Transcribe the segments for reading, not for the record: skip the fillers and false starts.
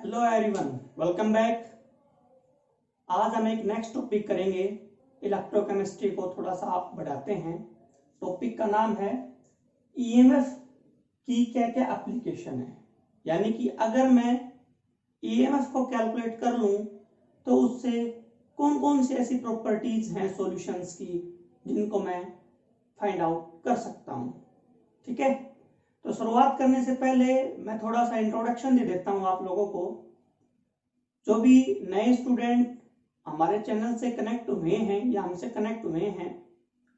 Hello everyone, welcome back. आज हम एक नेक्स्ट टॉपिक करेंगे। इलेक्ट्रोकेमिस्ट्री को थोड़ा सा आप बढ़ाते हैं। टॉपिक का नाम है ईएमएफ की क्या क्या एप्लीकेशन है। यानी कि अगर मैं ईएमएफ को कैलकुलेट कर लूं तो उससे कौन कौन सी ऐसी प्रॉपर्टीज हैं सॉल्यूशंस की जिनको मैं फाइंड आउट कर सकता हूं। ठीक है, तो शुरुआत करने से पहले मैं थोड़ा सा इंट्रोडक्शन दे देता हूं आप लोगों को। जो भी नए स्टूडेंट हमारे चैनल से कनेक्ट हुए हैं या हमसे कनेक्ट हुए हैं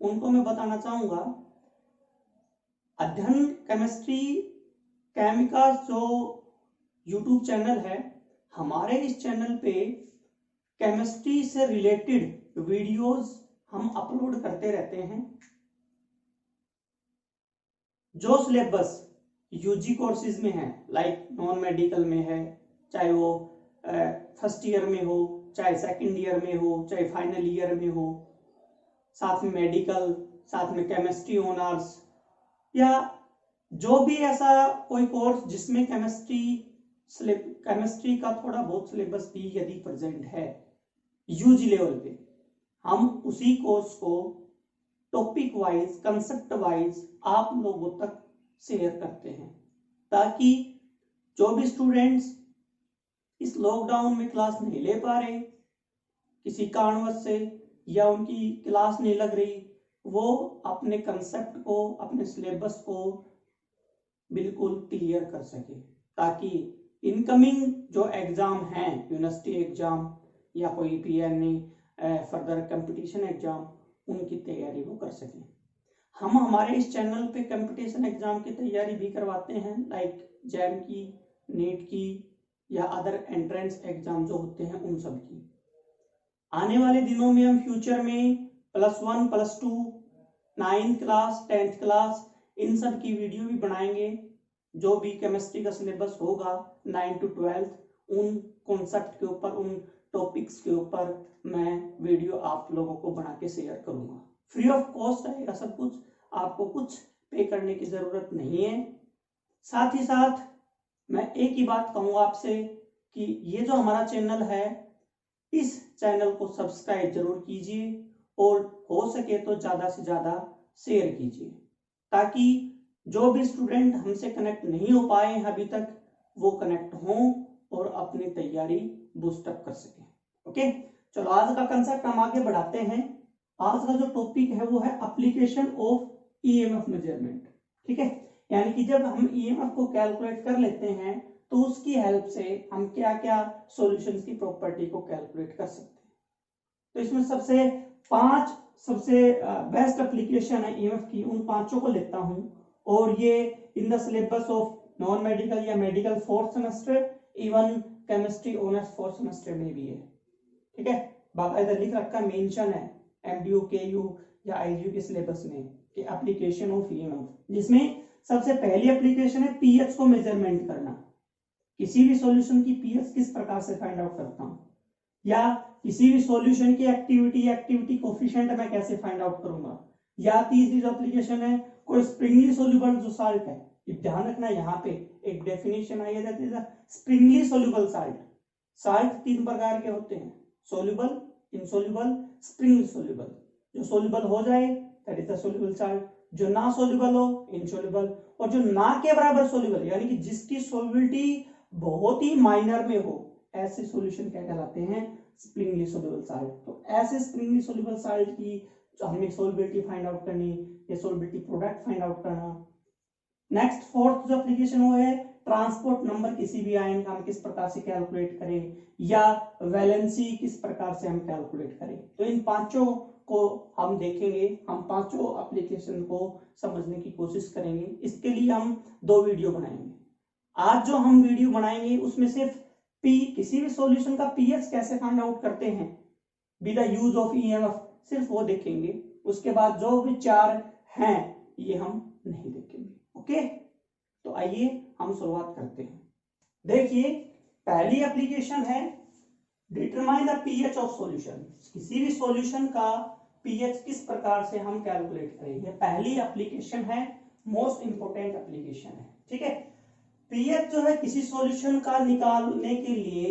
उनको मैं बताना चाहूंगा, अध्ययन केमिस्ट्री केमिका जो यूट्यूब चैनल है, हमारे इस चैनल पे केमिस्ट्री से रिलेटेड वीडियोस हम अपलोड करते रहते हैं। जो सिलेबस यूजी कोर्सेज में है, लाइक नॉन मेडिकल में है, चाहे वो फर्स्ट ईयर में हो, चाहे सेकंड ईयर में हो, चाहे फाइनल ईयर में हो, साथ में मेडिकल, साथ में केमिस्ट्री ऑनर्स, या जो भी ऐसा कोई कोर्स जिसमें केमिस्ट्री का थोड़ा बहुत सिलेबस भी यदि प्रेजेंट है यूजी लेवल पे, हम उसी कोर्स को टॉपिक वाइज, कंसेप्ट वाइज आप लोगों तक शेयर करते हैं, ताकि जो भी स्टूडेंट्स इस लॉकडाउन में क्लास नहीं ले पा रहे किसी कारणवश से, या उनकी क्लास नहीं लग रही, वो अपने कंसेप्ट को, अपने सिलेबस को बिल्कुल क्लियर कर सके, ताकि इनकमिंग जो एग्जाम हैं, यूनिवर्सिटी एग्जाम या कोई पीएनई फर्दर कंपटीशन एग्जाम, उनकी तैयारी वो कर सकें। हम हमारे इस चैनल पे कंपटीशन एग्जाम की तैयारी भी करवाते हैं, लाइक जैम की, नीट की, या अदर एंट्रेंस एग्जाम जो होते हैं उन सब की। आने वाले दिनों में हम फ्यूचर में +1, +2, 9th क्लास, 10th क्लास, इन सब की वीडियो भी बनाएंगे। जो भी केमिस्ट्री का सिलेबस होगा 9 to 12, उन कॉन्सेप्ट के ऊपर, उन टॉपिक्स के ऊपर मैं वीडियो आप लोगों को बना के शेयर करूंगा। फ्री ऑफ कॉस्ट रहेगा सब कुछ, आपको कुछ पे करने की जरूरत नहीं है। साथ ही साथ मैं एक ही बात कहूंगा आपसे कि ये जो हमारा चैनल है, इस चैनल को सब्सक्राइब जरूर कीजिए और हो सके तो ज्यादा से ज्यादा शेयर कीजिए, ताकि जो भी स्टूडेंट हमसे कनेक्ट नहीं हो पाए हैं अभी तक, वो कनेक्ट हों और अपनी तैयारी बूस्टअप कर सकें। ओके, चलो आज का कंसेप्ट हम आगे बढ़ाते हैं। आज का जो टॉपिक है वो है एप्लीकेशन ऑफ ईएमएफ मेजरमेंट। ठीक है, यानी कि जब हम ईएमएफ को कैलकुलेट कर लेते हैं तो उसकी हेल्प से हम क्या क्या सॉल्यूशंस की प्रॉपर्टी को कैलकुलेट कर सकते हैं। तो इसमें सबसे बेस्ट एप्लीकेशन है ईएमएफ की, उन पांचों को लेता हूं, और ये in the syllabus of non medical या medical 4th semester, even chemistry honours 4th semester में भी है। ठीक है, बाकायदा लिख रखा मेंशन है एमडीयू, केयू या आईजीयू के सिलेबस में कि एप्लीकेशन ऑफ ईएमएफ, जिसमें सबसे पहली एप्लीकेशन है पीएच को मेजरमेंट करना। किसी भी सॉल्यूशन की पीएच किस प्रकार से फाइंड आउट करता हूं, या किसी भी सॉल्यूशन की एक्टिविटी कोफिशिएंट मैं कैसे फाइंड आउट करूंगा। या तीसरी जो एप्लीकेशन है, कोई स्प्रिंगली सोल्यूबल जो साल्ट है, ध्यान रखना यहाँ पे एक डेफिनेशन आई जाती है, स्प्रिंगली सोल्यूबल साल्ट। साल्ट 3 प्रकार के होते हैं, सोल्यूबल, इनसोल्यूबल, स्प्रिंगली सोल्यूबल। जो सोल्यूबल हो जाए that is the soluble salt, जो ना सोल्यूबल हो इनसोल्यूबल, और जो ना के बराबर सोल्यूबल यानी कि जिसकी सोल्युबिलिटी बहुत ही माइनर में हो, ऐसे सॉल्यूशन क्या कहलाते हैं, स्प्रिंगली सोल्यूबल साल्ट। तो ऐसे स्प्रिंगली सोल्यूबल साल्ट की जो हमने सोल्युबिलिटी फाइंड आउट करनी, या सोल्युबिलिटी प्रोडक्ट फाइंड आउट करना। नेक्स्ट 4th जो एप्लीकेशन वो है ट्रांसपोर्ट नंबर, किसी भी आयन का हम किस प्रकार से कैलकुलेट करें, या वैलेंसी किस प्रकार से हम कैलकुलेट करें। तो इन पांचों को हम देखेंगे, हम पांचों एप्लीकेशन को समझने की कोशिश करेंगे। इसके लिए हम 2 वीडियो बनाएंगे। आज जो हम वीडियो बनाएंगे उसमें सिर्फ किसी भी सॉल्यूशन का पीएच कैसे फाइंड आउट करते हैं with the use of EMF, सिर्फ वो देखेंगे। उसके बाद जो भी 4 हैं ये हम नहीं देखेंगे। ओके, तो आइए हम शुरुआत करते हैं। देखिए, पहली एप्लीकेशन है determine the pH of solution. किसी भी सॉल्यूशन का पीएच किस प्रकार से हम कैलकुलेट करेंगे, पहली एप्लीकेशन है, मोस्ट इंपोर्टेंट एप्लीकेशन है। ठीक है, पीएच जो है किसी सॉल्यूशन का निकालने के लिए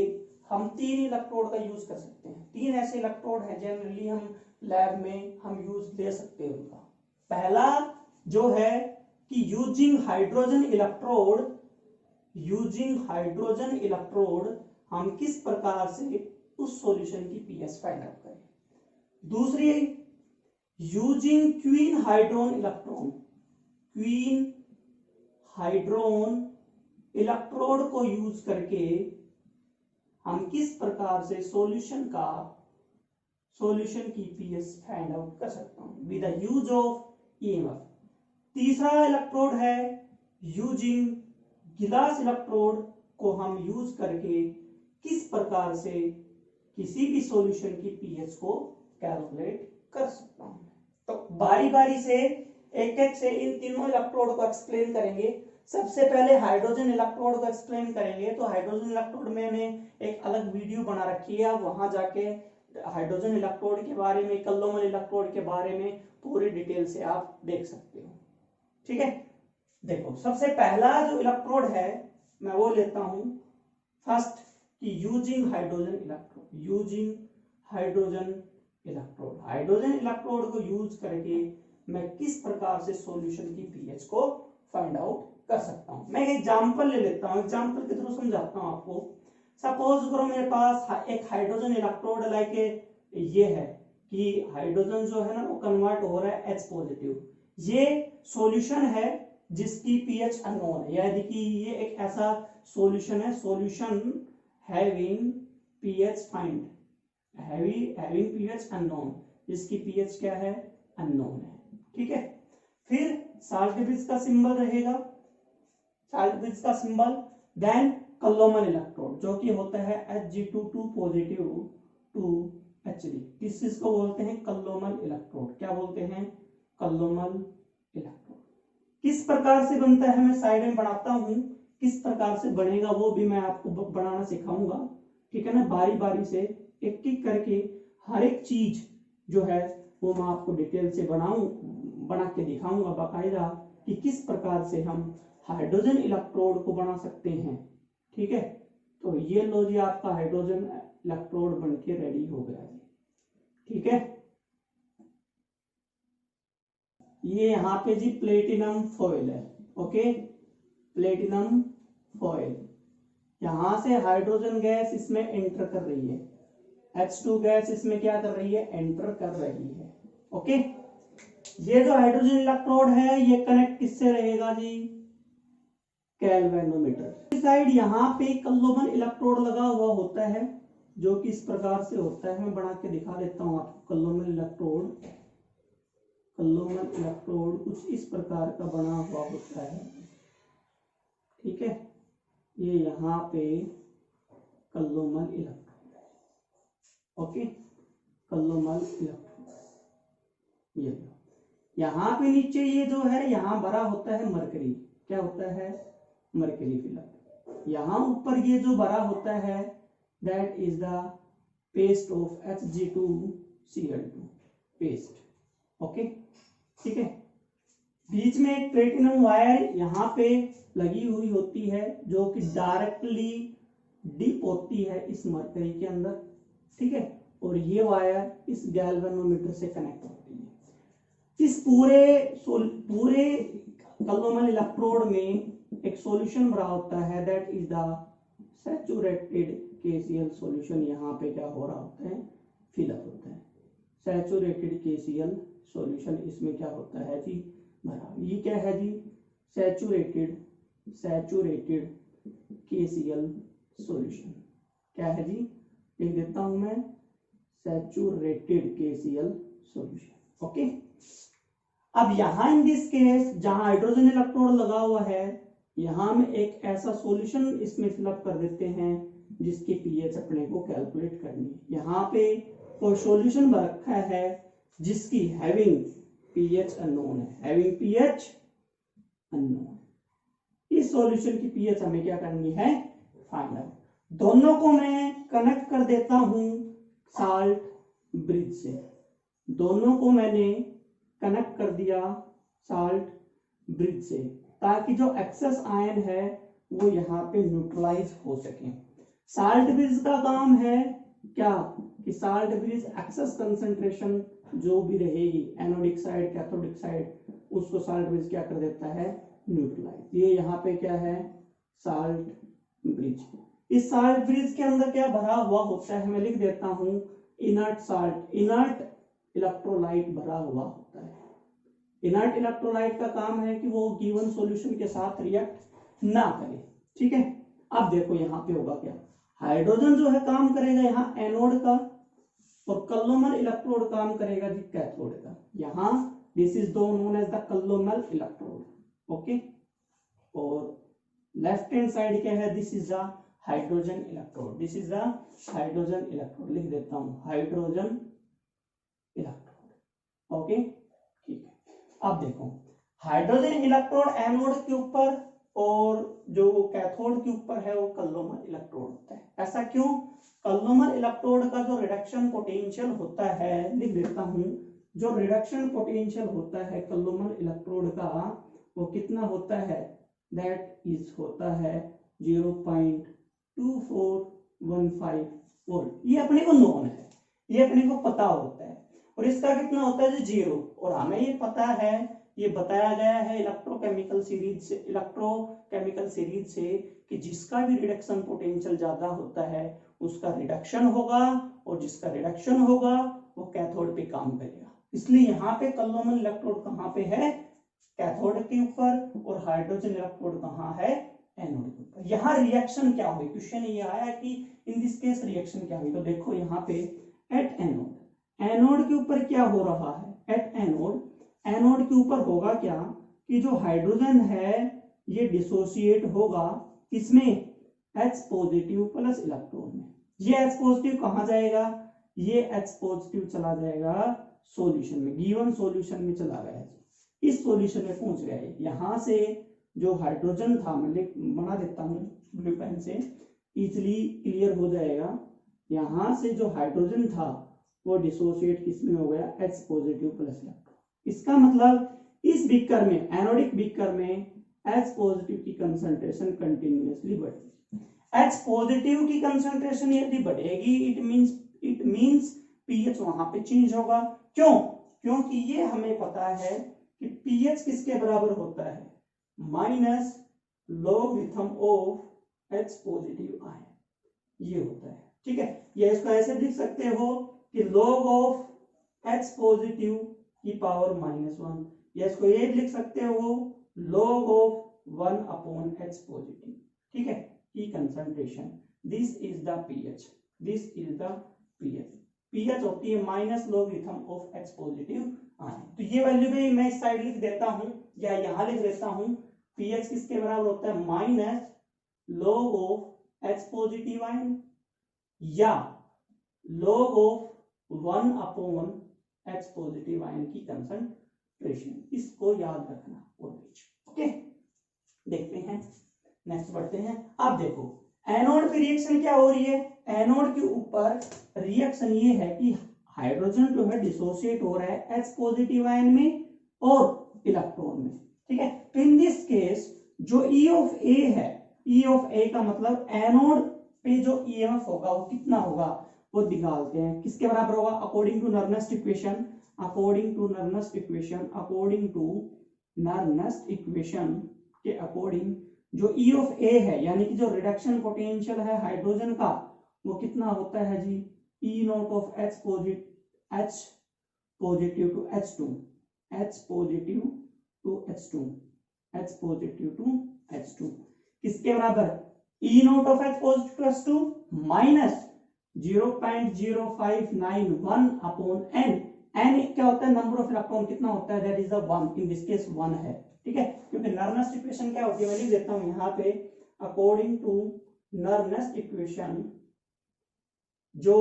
हम 3 इलेक्ट्रोड का यूज कर सकते हैं। 3 ऐसे इलेक्ट्रोड हैं जनरली हम लैब में हम यूज ले सकते हैं उनका। पहला जो है कि यूजिंग हाइड्रोजन इलेक्ट्रोड हम किस प्रकार से उस सॉल्यूशन की पीएच फाइंड आउट करें। दूसरी यूजिंग क्वीन हाइड्रोन इलेक्ट्रोड को यूज करके हम किस प्रकार से सॉल्यूशन की पीएच फाइंड आउट कर सकता हूं with the use of EMF. तीसरा इलेक्ट्रोड है यूजिंग गिलास इलेक्ट्रोड को हम यूज करके किस प्रकार से किसी भी सॉल्यूशन की पीएच को कैलकुलेट कर सकता हूं। तो बारी बारी से एक एक से इन तीनों इलेक्ट्रोड को एक्सप्लेन करेंगे। सबसे पहले हाइड्रोजन इलेक्ट्रोड को एक्सप्लेन करेंगे। तो हाइड्रोजन इलेक्ट्रोड में मैंने एक अलग वीडियो बना रखी है, आप वहां जाके हाइड्रोजन इलेक्ट्रोड के बारे में, कलोमल इलेक्ट्रोड के बारे में पूरी डिटेल से आप देख सकते हो। ठीक है, देखो सबसे पहला जो इलेक्ट्रोड है मैं वो लेता हूं फर्स्ट कि यूजिंग हाइड्रोजन इलेक्ट्रोड को यूज करके मैं किस प्रकार से सॉल्यूशन की पीएच को फाइंड आउट कर सकता हूं। मैं एक एग्जांपल ले लेता हूं, एग्जांपल के थ्रू समझाता हूं आपको। सपोज करो मेरे पास एक हाइड्रोजन इलेक्ट्रोड लाइक ये है कि हाइड्रोजन जो है ना वो कन्वर्ट हो रहा है H पॉजिटिव। ये सॉल्यूशन है जिसकी पीएच अननोन है, यानी कि ये एक ऐसा सॉल्यूशन है, सॉल्यूशन हैविंग पीएच अननोन, जिसकी पीएच क्या है, अननोन है। ठीक है, फिर साल्ट ब्रिज का सिंबल रहेगा, देन कलोमल इलेक्ट्रोड जो कि होता है Hg2 पॉजिटिव टू Hd, इसको बोलते हैं कलोमल इलेक्ट्रोड। क्या बोलते हैं, कलोमल इलेक्ट्रोड। किस प्रकार से बनता है मैं साइड में बनाता हूं, किस प्रकार से बनेगा वो भी मैं आपको बनाना सिखाऊंगा। ठीक है ना, बारी बारी से एक एक करके हर एक चीज जो है वो मैं आपको डिटेल से बना के दिखाऊंगा बाकायदा कि किस प्रकार से हम हाइड्रोजन इलेक्ट्रोड को बना सकते हैं। ठीक है, तो ये लो जी आपका हाइड्रोजन इलेक्ट्रोड बनके रेडी हो गया जी। ठीक है, ये यहाँ पे जी प्लेटिनम फॉइल है। ओके, प्लेटिनम फॉइल, यहां से हाइड्रोजन गैस इसमें एंटर कर रही है, H2 गैस इसमें क्या कर रही है, एंटर कर रही है। ओके, ये जो हाइड्रोजन इलेक्ट्रोड है ये कनेक्ट किससे रहेगा जी, गैल्वेनोमीटर। इस साइड यहाँ पे कलोमल इलेक्ट्रोड लगा हुआ होता है जो कि इस प्रकार से होता है, मैं बना के दिखा देता हूँ आपको। कलोमल इलेक्ट्रोड कुछ इस प्रकार का बना हुआ होता है। ठीक है, ये यहाँ पे कलोमल इलेक्ट्रोड, ओके, कलोमल इलेक्ट्रोड। ये यहाँ पे नीचे ये जो है यहाँ भरा होता है मरकरी, क्या होता है, मरकरी फिलर। यहाँ ऊपर ये जो भरा होता है that is the paste of Hg2Cl2 paste. Okay, ठीक है, बीच में एक प्लेटिनम वायर यहाँ पे लगी हुई होती है जो कि डायरेक्टली डिप होती है इस मरकरी के अंदर। ठीक है, और ये वायर इस गैल्वेनोमीटर से कनेक्ट होती है। इस पूरे कलोमल इलेक्ट्रोड में एक सॉल्यूशन भरा होता है that is the saturated KCl solution. यहाँ पे क्या हो रहा होता है, फिलअप होता है सैचुरेटेड KCl सॉल्यूशन। इसमें क्या होता है जी, भरा। ये क्या है जी, सैचुरेटेड KCl सॉल्यूशन। क्या है जी, लिख देता हूं मैं, सैचुरेटेड KCl सॉल्यूशन। ओके, अब यहां इन दिस केस जहां हाइड्रोजन इलेक्ट्रोड लगा हुआ है, यहां हम एक ऐसा सॉल्यूशन इसमें फिलअप कर देते हैं जिसकी पीएच अपने को कैलकुलेट करनी है। यहाँ पे कोई सॉल्यूशन भर रखा है जिसकी हैविंग पीएच अननोन है, हैविंग पीएच अननोन। इस सॉल्यूशन की पीएच हमें क्या करनी है, फाइंड आउट। दोनों को मैं कनेक्ट कर देता हूं साल्ट ब्रिज से। दोनों को मैंने कनेक्ट कर दिया साल्ट ब्रिज से, ताकि जो एक्सेस आयन है वो यहाँ पे न्यूट्रलाइज हो सके। साल्ट ब्रिज का काम है क्या कि साल्ट ब्रिज एक्सेस कंसंट्रेशन जो भी रहेगी एनोडिक साइड कैथोडिक साइड उसको साल्ट ब्रिज क्या कर देता है, न्यूट्रलाइज। ये यहाँ पे क्या है, साल्ट ब्रिज। इस साल्ट ब्रिज के अंदर क्या भरा हुआ होता है, मैं लिख देता हूं इनर्ट साल्ट, इनर्ट इलेक्ट्रोलाइट भरा हुआ होता है। इनर्ट इलेक्ट्रोलाइट का काम है कि वो गिवन सॉल्यूशन के साथ रिएक्ट ना करे, ठीक है। अब देखो यहाँ पे होगा क्या, हाइड्रोजन जो है काम करेगा यहाँ एनोड का और कलोमल इलेक्ट्रोड काम करेगा जी कैथोड का। यहाँ this is known as the calomel electrode, okay. और लेफ्ट हैंड साइड क्या है, this is the hydrogen electrode, this is the hydrogen electrode, लिख देता हूं हाइड्रोजन इलेक्ट्रोड, ओके ठीक है। अब देखो हाइड्रोजन इलेक्ट्रोड एनोड के ऊपर और जो कैथोड के ऊपर है वो कलोमल इलेक्ट्रोड होता है। ऐसा क्यों, कलोमल इलेक्ट्रोड का जो रिडक्शन पोटेंशियल होता है, लिख देता हूं, जो रिडक्शन पोटेंशियल होता है कलोमल इलेक्ट्रोड का वो कितना होता है, दैट इज होता है 0.2415 वोल्ट। ये अपने को नोन है, ये अपने को पता होता है। और इसका कितना होता है, 0। और हमें ये पता है, ये बताया गया है इलेक्ट्रोकेमिकल सीरीज से कि जिसका भी रिडक्शन पोटेंशियल ज्यादा होता है उसका रिडक्शन होगा और जिसका रिडक्शन होगा वो कैथोड पे काम करेगा। इसलिए यहाँ पे कलोमल इलेक्ट्रोड कहाँ पे है, कैथोड के ऊपर, और हाइड्रोजन इलेक्ट्रोड कहाँ है, एनोड के ऊपर। यहाँ रिएक्शन क्या हुई, क्वेश्चन ये आया कि इन दिस केस रिएक्शन क्या हुई। तो देखो यहाँ पे एट एनोड, एनोड के ऊपर क्या हो रहा है, एट एनोड, एनोड के ऊपर होगा क्या कि जो हाइड्रोजन है ये डिसोसिएट होगा किसमें, H पॉजिटिव प्लस इलेक्ट्रॉन में। ये H पॉजिटिव कहाँ जाएगा, ये H पॉजिटिव चला जाएगा सॉल्यूशन में, गिवन सॉल्यूशन में चला गया, इस सॉल्यूशन में पहुंच गया है। यहाँ से जो हाइड्रोजन था, मैं बना देता हूँ ब्लू पेन से, इजिली क्लियर हो जाएगा। यहाँ से जो हाइड्रोजन था वो डिसोसिएट किसमें हो गया, H पॉजिटिव प्लस इलेक्ट्रॉन। इसका मतलब इस बीकर में, एनोडिक बीकर में H पॉजिटिव की कंसंट्रेशन कंटिन्यूअसली बढ़ेगी। H पॉजिटिव की कंसंट्रेशन यदि बढ़ेगी इट मींस पीएच वहां पे चेंज होगा। क्यों, क्योंकि ये हमें पता है कि पीएच किसके बराबर होता है, minus logarithm of H positive ion, ये होता है, ठीक है। ये इसको ऐसे लिख सकते हो कि log ऑफ H पॉजिटिव की पावर -1, या इसको ये लिख सकते हो log of 1 upon H positive, ठीक है, की concentration. This is the pH, this is the pH. PH होती है minus logarithm of H positive ion. तो ये वैल्यू भी मैं इस साइड लिख देता हूं या यहाँ लिख देता हूं, पीएच किसके बराबर होता है, minus log of H positive ion या log of 1 upon H positive ion की कंसंट्रेशन। इसको याद रखना, ओके। देखते हैं, नेक्स्ट बढ़ते हैं। अब देखो एनोड पे रिएक्शन क्या हो रही है, एनोड के ऊपर रिएक्शन ये है कि हाइड्रोजन जो है डिसोसिएट हो रहा है H पॉजिटिव आयन में और इलेक्ट्रॉन में, ठीक है। तो इन दिस केस जो E ऑफ A है, E ऑफ A का मतलब एनोड पे जो EMF होगा वो कितना होगा, वो निकालते हैं, किसके बराबर होगा, according to Nernst equation, according to Nernst equation, according to Nernst equation के अकॉर्डिंग जो E ऑफ A है, यानी कि जो रिडक्शन पोटेंशियल है हाइड्रोजन का, वो कितना होता है जी, E not of H positive to H2, H positive to H2, H positive to H2, किसके बराबर, E not of H positive to H2 minus 0.0591 upon n। n क्या होता है, नंबर ऑफ इलेक्ट्रॉन कितना होता है, that is the 1, in this case 1 है, ठीक है। क्योंकि नर्नेस्ट इक्वेशन क्या होती है, मैं लिख देता हूं यहाँ पे, अकॉर्डिंग टू नर्नेस्ट इक्वेशन जो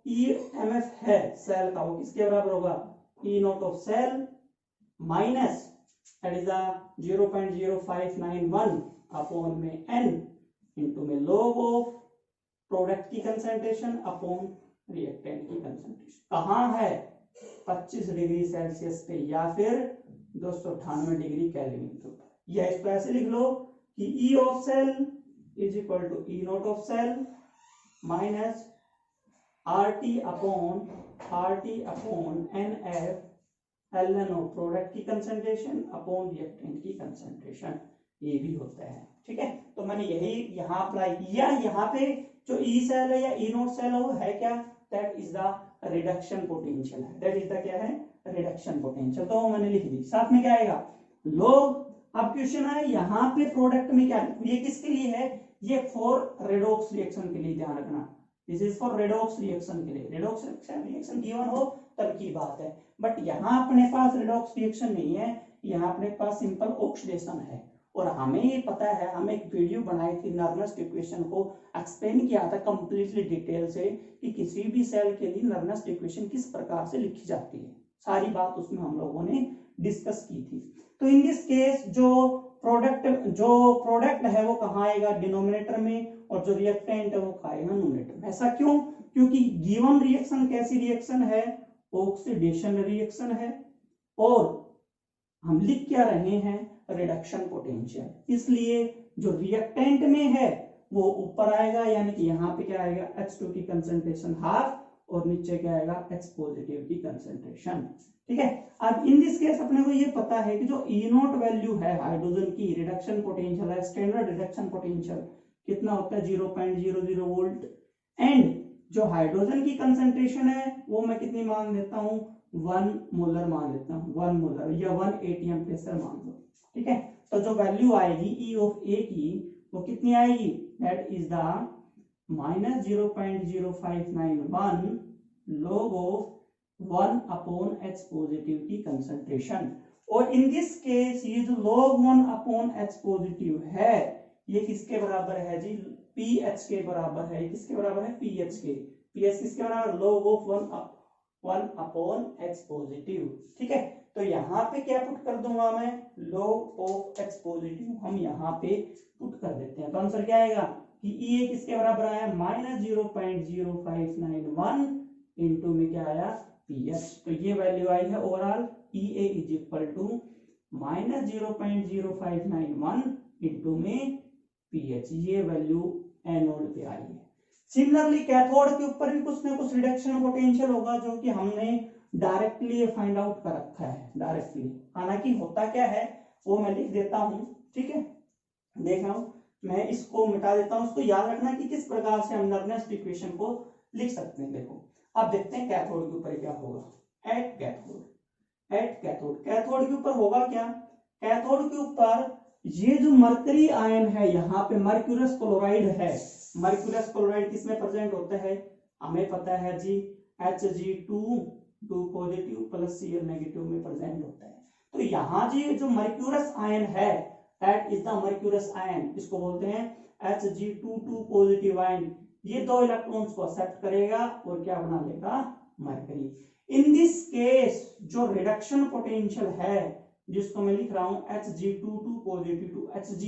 EMF है सेल का वो किसके बराबर होगा, E not of cell minus that is the 0.0591 upon में n इंटू में log ऑफ प्रोडक्ट की कंसंट्रेशन अपॉन रिएक्टेंट की कंसंट्रेशन। कहाँ है, 25 डिग्री सेल्सियस पे या फिर 298 डिग्री केल्विन के ऊपर। या इसको ऐसे लिख लो, कि E of cell is equal to E not of cell minus RT upon NF LNO product की कंसंट्रेशन अपॉन रिएक्टेंट की कंसंट्रेशन, ये भी होता है। ठीक है, तो मैंने यही यहाँ अप्लाई किया। यहाँ पे जो E सेल है या E नोट सेल है वो है क्या, that is the reduction potential है, दैट इज द क्या है, रिडक्शन पोटेंशियल। तो मैंने लिख दी, साथ में क्या आएगा लोग। अब क्वेश्चन है यहाँ पे प्रोडक्ट में क्या, ये किसके लिए है, ये फॉर रेडॉक्स रिएक्शन के लिए, ध्यान रखना this is for redox reaction के लिए। रेडॉक्स रिएक्शन गिवन हो तब की बात है, बट यहाँ अपने पास रेडॉक्स रिएक्शन नहीं है, यहाँ अपने पास सिंपल ऑक्सीडेशन है। और हमें ये पता है, हम एक वीडियो बनाई थी नर्नस्ट इक्वेशन को एक्सप्लेन किया था कंप्लीटली डिटेल से कि किसी भी सेल के लिए नर्नस्ट इक्वेशन किस प्रकार से लिखी जाती है, सारी बात उसमें हम लोगों ने डिस्कस की थी। तो इन दिस केस जो प्रोडक्ट है वो कहाँ आएगा, डिनोमिनेटर में, और जो रिएक्टेंट है वो आएगा न्यूमरेटर में। ऐसा क्यों, क्योंकि गिवन रिएक्शन कैसी रिएक्शन है, ऑक्सीडेशन रिएक्शन है, और हम लिख क्या रहे हैं, रिडक्शन पोटेंशियल, इसलिए जो रिएक्टेंट में है वो ऊपर आएगा, यानी कि यहाँ पे क्या आएगा H2 की कंसंट्रेशन हाफ, और नीचे क्या आएगा H पॉजिटिव की कंसंट्रेशन। ठीक है, अब इन दिस केस अपने को ये पता है कि जो E नॉट वैल्यू है हाइड्रोजन की, रिडक्शन पोटेंशियल है, स्टैंडर्ड रिडक्शन पोटेंशियल कितना होता है 0.00 वोल्ट, एंड जो हाइड्रोजन की कंसंट्रेशन है वो मैं कितनी मान लेता हूँ 1 मोलर मान लेता हूँ, 1 मोलर या 1 atm प्रेशर मान लो। ठीक है, तो जो वैल्यू आएगी E ऑफ A की वो कितनी आएगी, that is the minus 0.0591 log of 1 upon H positive की कंसंट्रेशन। और इन दिस केस ये जो log 1 अपॉन H पॉजिटिव है ये किसके बराबर है जी, PH के बराबर है। किसके बराबर है, PH के। PH किसके बराबर, log of 1 upon H positive. ठीक है, तो यहाँ पे क्या पुट कर दूंगा मैं, log ऑफ H पॉजिटिव हम यहाँ पे पुट कर देते हैं। तो आंसर क्या आएगा कि E किसके बराबर आया, माइनस 0.0591 इंटू में क्या आया PH। तो ये वैल्यू आई है overall EA is equal to minus 0.0591 into में PH, ये वैल्यू एनोड पे आई है। सिमिलरली कैथोड के ऊपर भी कुछ ना कुछ रिडक्शन पोटेंशियल होगा जो कि हमने डायरेक्टली फाइंड आउट कर रखा है डायरेक्टली, हालांकि होता क्या है वो मैं लिख देता हूं। ठीक है, देख रहा हूं मैं, इसको मिटा देता हूं, उसको याद रखना कि किस प्रकार से हम नर्नस्ट इक्वेशन को लिख सकते हैं। देखो अब देखते हैं कैथोड के ऊपर क्या होगा। एट कैथोड के ऊपर होगा क्या, कैथोड के ऊपर ये जो मरकरी आयन है, यहाँ पे मर्क्यूरस क्लोराइड है। मर्क्यूरस क्लोराइड किसमें प्रेजेंट होता है, हमें पता है जी Hg2 positive plus Cl negative में प्रेजेंट होता है। तो यहाँ जी जो मर्क्यूरस आयन है that is the mercurous ion, इसको बोलते हैं Hg2 पॉजिटिव आयन। ये दो इलेक्ट्रॉन्स को एक्सेप्ट करेगा और क्या बना लेगा, मरकरी। इन दिस केस जो रिडक्शन पोटेंशियल है जिसको मैं लिख रहा हूं Hg2 पॉजिटिव टू Hg,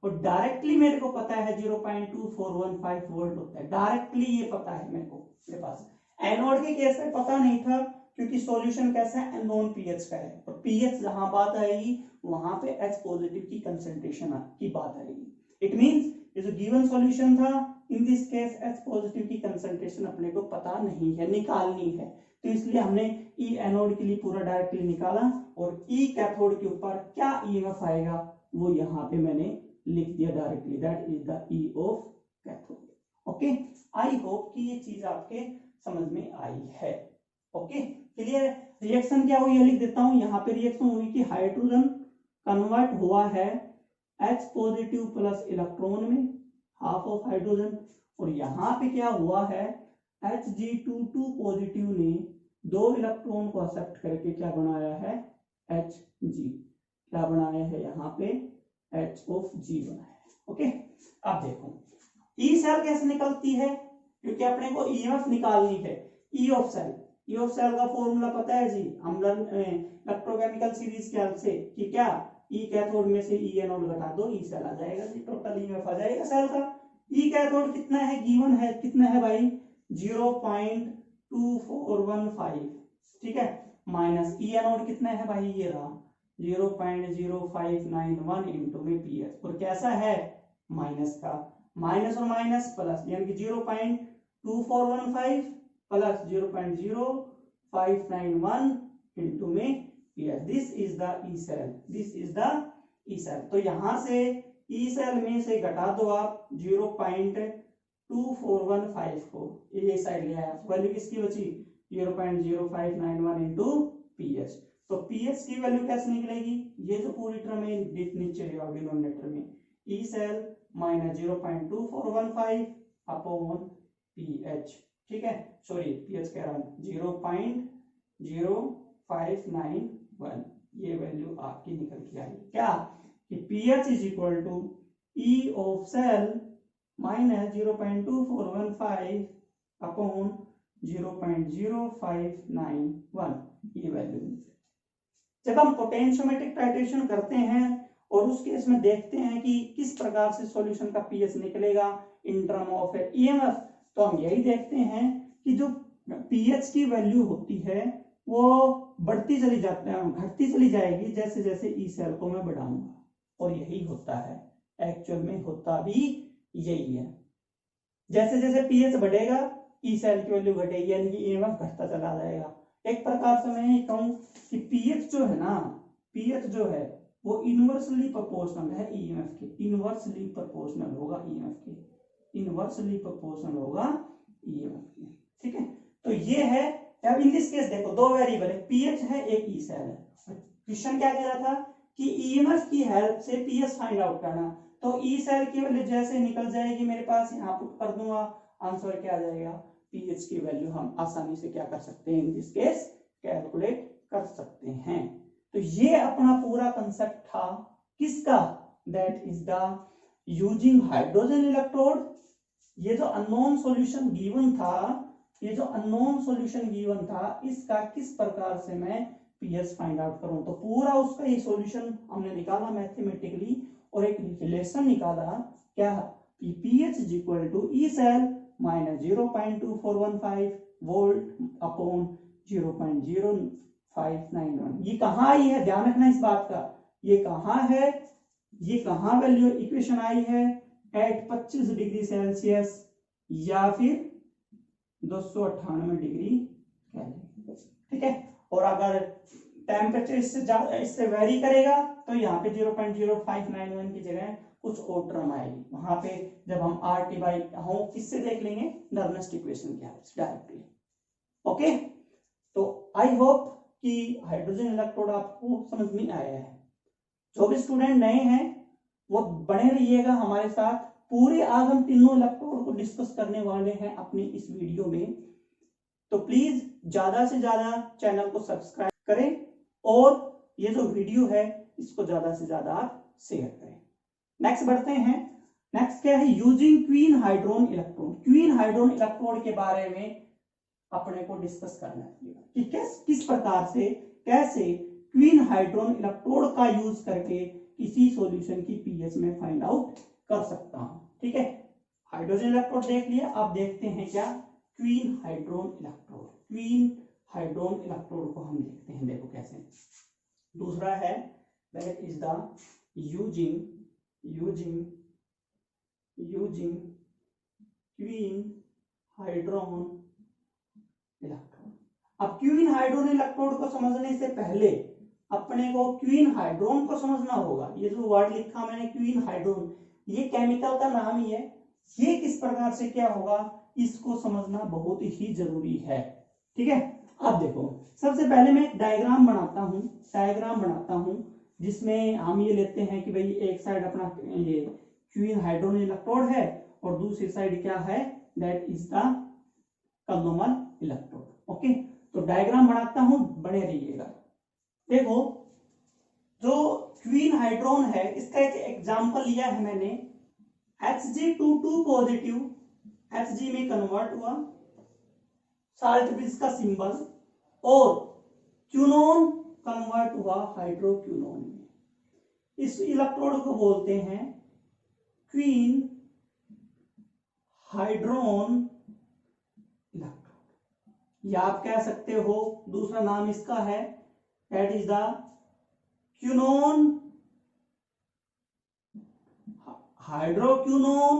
और डायरेक्टली मेरे को पता है 0.2415 वोल्ट होता है, डायरेक्टली ये पता है मेरे को, मेरे पास। एनोड के केस में पता नहीं था क्योंकि सॉल्यूशन कैसा है, अननोन पीएच का है, और पीएच जहां बात आएगी वहां पे H पॉजिटिव की कंसंट्रेशन की बात आएगी। इट मींस ये जो गिवन सॉल्यूशन था इन दिस केस H पॉजिटिव की कंसंट्रेशन अपने को पता नहीं है, निकालनी है, तो इसलिए हमने E एनोड के लिए पूरा डायरेक्टली निकाला, और E कैथोड के ऊपर क्या ईएमएफ आएगा वो यहाँ पे मैंने लिख दिया directly, that is the E of cathode. Okay, I hope कि ये चीज आपके समझ में आई है। ओके क्लियर, रिएक्शन क्या हुई है लिख देता हूं। यहाँ पे रिएक्शन हुई कि हाइड्रोजन कन्वर्ट हुआ है H पॉजिटिव प्लस इलेक्ट्रॉन में, हाफ ऑफ हाइड्रोजन, और यहाँ पे क्या हुआ है Hg2 पॉजिटिव ने 2 इलेक्ट्रॉन को एक्सेप्ट करके क्या बनाया है, Hg, क्या बनाया है यहाँ पे H ऑफ G बनाया है। ओके, अब देखो E सेल कैसे निकलती है, क्योंकि अपने को ईएमएफ निकालनी है। E ऑफ सेल का फॉर्मूला पता है जी, हम इलेक्ट्रोकेमिकल सीरीज के हेल्प से कि क्या E कैथोड में से E एनोड घटा दो E सेल आ जाएगा जी, टोटल ईएमएफ आ जाएगा सेल का। E कैथोड कितना है, गिवन है, कितना है भाई 0.2415, ठीक है, माइनस E एनोड कितना है भाई, ये रहा 0.0591 इंटू में पीएच, और कैसा है माइनस का, माइनस और माइनस प्लस, यानी कि 0.2415 प्लस 0.0591 इंटू में pH. This is the E cell, this is the E cell. तो यहां से ई सेल में से घटा दो आप 0.2415 को, ये साइड ले आया, वैल्यू किसकी बची 0.0591 इंटू पीएच। तो पीएच की वैल्यू कैसे निकलेगी, ये जो पूरी टर्म है नीचे ले आओ डिनोमिनेटर में, E cell minus 0.2415 upon pH, ठीक है, सॉरी पीएच कह रहा हूं 0.0591, ये वैल्यू आपकी निकल के आई क्या कि pH is equal to E of cell minus 0.2415 upon 0.0591, ये वैल्यू। जब हम पोटेंशियोमेट्रिक टाइट्रेशन करते हैं और उस केस में देखते हैं कि किस प्रकार से सॉल्यूशन का पीएच निकलेगा इन टर्म ऑफ ईएमएफ, तो हम यही देखते हैं कि जो पीएच की वैल्यू होती है वो बढ़ती चली जाती है, घटती चली जाएगी जैसे जैसे ई सेल को मैं बढ़ाऊंगा, और यही होता है, एक्चुअल में होता भी यही है। जैसे जैसे पीएच बढ़ेगा ई सेल की वैल्यू घटेगी, यानी कि ईएमएफ घटता चला जाएगा। एक प्रकार से मैं ये कहूं कि पीएच जो है ना, पीएच जो है वो इनवर्सली प्रोपोर्शनल है ईएमएफ के, इनवर्सली प्रोपोर्शनल होगा ईएमएफ के, इनवर्सली प्रोपोर्शनल होगा ईएमएफ के, ठीक है। तो ये है, अब इन दिस केस देखो दो वेरिएबल है, पीएच है एक ई सेल है। क्वेश्चन क्या कह रहा था कि ईएमएफ की हेल्प से पीएच फाइंड आउट करना, तो ई सेल की वैल्यू जैसे निकल जाएगी मेरे पास, यहाँ पुट कर दूंगा, आंसर क्या आ जाएगा, पीएच की वैल्यू हम आसानी से क्या कर सकते हैं, इन दिस केस कैलकुलेट कर सकते हैं। तो ये अपना पूरा कंसेप्ट था किसका, that is the using hydrogen electrode. ये जो अननोन सॉल्यूशन गिवन था, ये जो अननोन सॉल्यूशन गिवन था, इसका किस प्रकार से मैं पीएच फाइंड आउट करूं, तो पूरा उसका ये सॉल्यूशन हमने निकाला मैथमेटिकली, और एक रिलेशन निकाला क्या, pH is equal to E cell minus 0.2415 volt upon 0.0591। ये कहाँ आई है, ध्यान रखना इस बात का, ये कहाँ है, ये कहाँ वैल्यू इक्वेशन आई है, एट 25 डिग्री सेल्सियस या फिर 298 डिग्री केल्विन, ठीक है। और अगर टेम्परेचर इससे वेरी करेगा तो यहाँ पे 0.0591 की जगह कुछ और टर्म आएगी, वहां पे जब हम RT बाई होम किससे देख लेंगे, नर्नेस्ट इक्वेशन की हेल्प से डायरेक्टली, ओके। तो आई होप कि हाइड्रोजन इलेक्ट्रोड आपको समझ में आया है। जो भी स्टूडेंट नए हैं वो बने रहिएगा हमारे साथ, पूरे आज हम तीनों इलेक्ट्रोड को डिस्कस करने वाले हैं अपनी इस वीडियो में। तो प्लीज ज्यादा से ज्यादा चैनल को सब्सक्राइब करें, और ये जो वीडियो है इसको ज्यादा से ज्यादा आप शेयर करें। नेक्स्ट बढ़ते हैं, नेक्स्ट क्या है, using quinhydrone electrode. Quinhydrone electrode के बारे में अपने को डिस्कस करना है कि किस प्रकार से कैसे क्वीन हाइड्रोन इलेक्ट्रोड का यूज करके किसी सॉल्यूशन की पीएच में फाइंड आउट कर सकता हूं, ठीक है। हाइड्रोजन इलेक्ट्रोड देख लिया, अब देखते हैं क्या quinhydrone electrode. Quinhydrone electrode को हम देखते हैं, देखो कैसे। दूसरा है that is the using quinhydrone electrode. अब क्वीन हाइड्रोन इलेक्ट्रोड को समझने से पहले अपने को क्वीन हाइड्रोन को समझना होगा। ये जो वर्ड लिखा मैंने क्वीन हाइड्रोन, ये केमिकल का नाम ही है, ये किस प्रकार से क्या होगा इसको समझना बहुत ही जरूरी है, ठीक है। अब देखो सबसे पहले मैं एक डायग्राम बनाता हूं जिसमें हम ये लेते हैं कि भाई एक साइड अपना ये क्वीन हाइड्रोन इलेक्ट्रोड है और दूसरी साइड क्या है, that is the calomel electrode, okay. तो डायग्राम बनाता हूं, बने रहिएगा। देखो जो क्वीन हाइड्रोन है इसका एक एग्जांपल लिया है मैंने, Hg22 पॉजिटिव, Hg में कन्वर्ट हुआ, साल्ट ब्रिज का सिंबल, और क्यूनोन कन्वर्ट हुआ हाइड्रोक्यूनोन में। इस इलेक्ट्रोड को बोलते हैं क्वीन हाइड्रोन इलेक्ट्रोड, या आप कह सकते हो दूसरा नाम इसका है that is the quinone, hydroquinone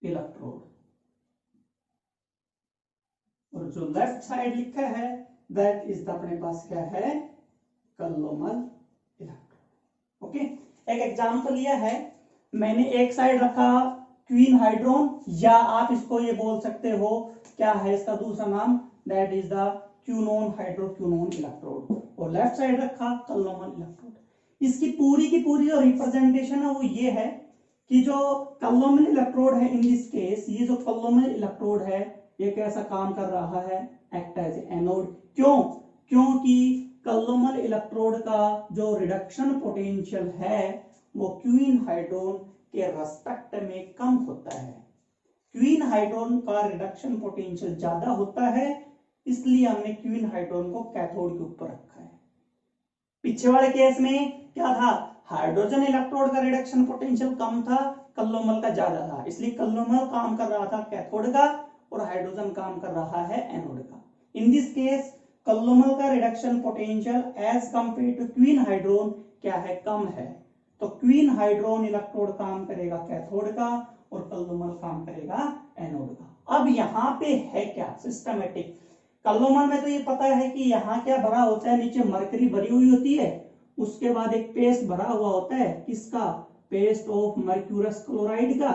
electrode, और जो लेफ्ट साइड लिखा है दैट इज अपने पास क्या है, कलोमल इलेक्ट्रोड। ओके, एक एग्जांपल लिया है मैंने, एक साइड रखा क्वीन हाइड्रोन, या आप इसको ये बोल सकते हो क्या है इसका दूसरा नाम, that is the quinone hydroquinone electrode, और लेफ्ट साइड रखा कलोमल इलेक्ट्रोड। इसकी पूरी की पूरी जो रिप्रेजेंटेशन है वो ये है कि जो कलोमल इलेक्ट्रोड है इन दिस केस, ये जो कलोमल इलेक्ट्रोड है ये कैसा काम कर रहा है, एक्ट एज एनोड। क्यों? क्योंकि कलोमल इलेक्ट्रोड का जो रिडक्शन पोटेंशियल है वो क्वीन हाइड्रोन के रेस्पेक्ट में कम होता है। क्वीन हाइड्रोन का रिडक्शन पोटेंशियल ज्यादा होता है, इसलिए हमने क्वीन हाइड्रोन को कैथोड के ऊपर रखा है। पीछे वाले केस में क्या था, हाइड्रोजन इलेक्ट्रोड का रिडक्शन पोटेंशियल कम था, कलोमल का ज्यादा था, इसलिए कलोमल काम कर रहा था कैथोड का और हाइड्रोजन काम कर रहा है एनोड का। इन दिस केस कलोमल का reduction potential as compare to quinhydrone क्या है, कम है, तो क्वीन हाइड्रोन इलेक्ट्रोड काम करेगा कैथोड का और कलोमल काम करेगा एनोड का। अब यहाँ पे है क्या सिस्टमेटिक, कलोमल में तो ये पता है कि यहाँ क्या भरा होता है, नीचे मरकरी भरी हुई होती है, उसके बाद एक पेस्ट भरा हुआ होता है, किसका, पेस्ट ऑफ मर्क्यूरस क्लोराइड का,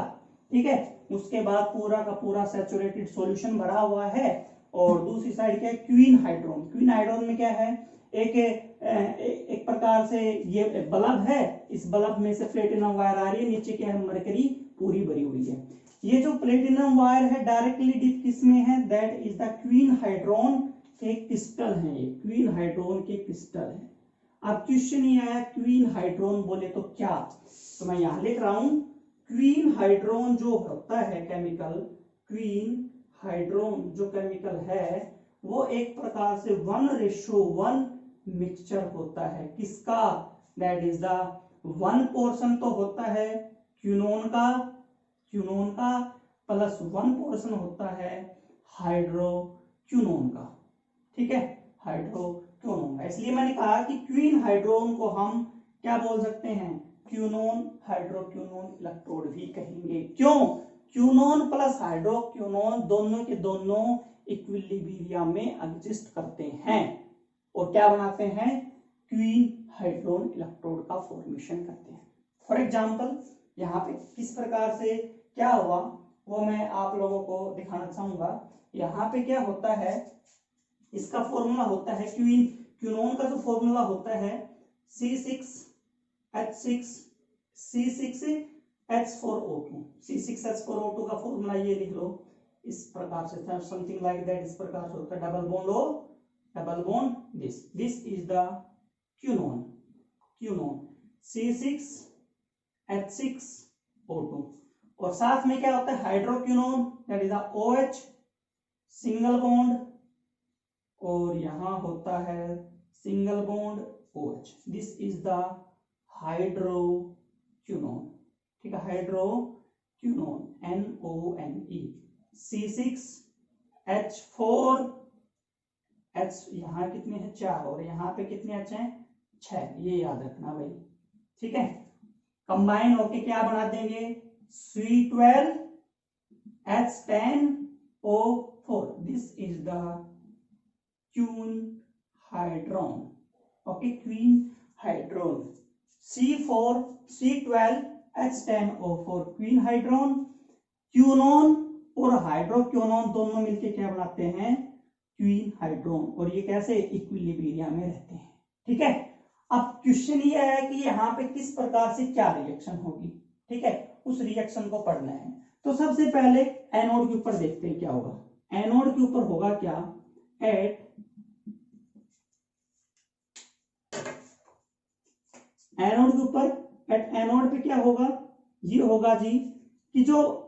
ठीक है, उसके बाद पूरा का पूरा सैचुरेटेड सॉल्यूशन भरा हुआ है, और दूसरी साइड क्या है, क्वीन हाइड्रोन। क्वीन हाइड्रोन में क्या है, एक प्रकार से ये बल्ब है, इस बल्ब में से प्लेटिनम वायर आ रही है, नीचे क्या है, मरकरी पूरी भरी हुई है। ये जो प्लेटिनम वायर है डायरेक्टली डिप किसमें है, दैट इज द क्वीन हाइड्रोन के क्रिस्टल है, ये क्वीन हाइड्रोन के क्रिस्टल है। अब क्वेश्चन ये आया क्वीन हाइड्रोन बोले तो क्या, तो मैं यहां लिख रहा हूं क्वीन हाइड्रोन जो होता है केमिकल, क्वीन हाइड्रोन जो केमिकल है वो एक प्रकार से 1:1 मिक्सचर होता है, किसका, दैट इज द 1 पोर्शन तो होता है क्यूनोन का प्लस 1 पोर्शन होता है हाइड्रोक्यूनोन का, ठीक है, हाइड्रोक्यूनोन का। इसलिए मैंने कहा कि क्वीन हाइड्रोन को हम क्या बोल सकते हैं, क्यूनोन हाइड्रोक्यूनोन इलेक्ट्रोड भी कहेंगे। क्यों, क्यूनोन प्लस हाइड्रोक्यूनोन दोनों के दोनों इक्विलिब्रियम में एग्जिस्ट करते हैं और क्या बनाते हैं, क्वीन हाइड्रोन इलेक्ट्रोड का फॉर्मेशन करते हैं। फॉर एग्जांपल यहाँ पे किस प्रकार से क्या हुआ वो मैं आप लोगों को दिखाना चाहूंगा। यहाँ पे क्या होता है, इसका फॉर्मूला होता है क्यूनोन का जो फॉर्मूला होता है C6H6 C6H4O2, C6H4O2 का फॉर्मूला ये लिख लो इस प्रकार से, समथिंग लाइक दैट, इस प्रकार से होता है, double bond this is the quinone C6H6O2, और साथ में क्या होता है hydroquinone, that is the OH single bond, और यहां होता है single bond OH, this is the hydroquinone, ठीक है, हाइड्रोक्यूनोन NONE। C6H4H यहाँ कितने हैं, 4, और यहाँ पे कितने H हैं, 6, ये याद रखना भाई, ठीक है। कंबाइन होके क्या बना देंगे, C12H10O4, this is the quinhydrone, okay, quinhydrone, C12H10O4 quinhydrone. Quinone और हाइड्रोक्यूनोन दोनों मिलके क्या बनाते हैं, क्वीन हाइड्रोन, और ये कैसे इक्विलिब्रियम में रहते हैं, ठीक है। अब क्वेश्चन ये है कि यहाँ पे किस प्रकार से क्या रिएक्शन होगी, ठीक है, उस रिएक्शन को पढ़ना है। तो सबसे पहले एनोड के ऊपर देखते हैं क्या होगा, एनोड के ऊपर होगा क्या, एनोड पे क्या होगा, ये होगा जी कि जो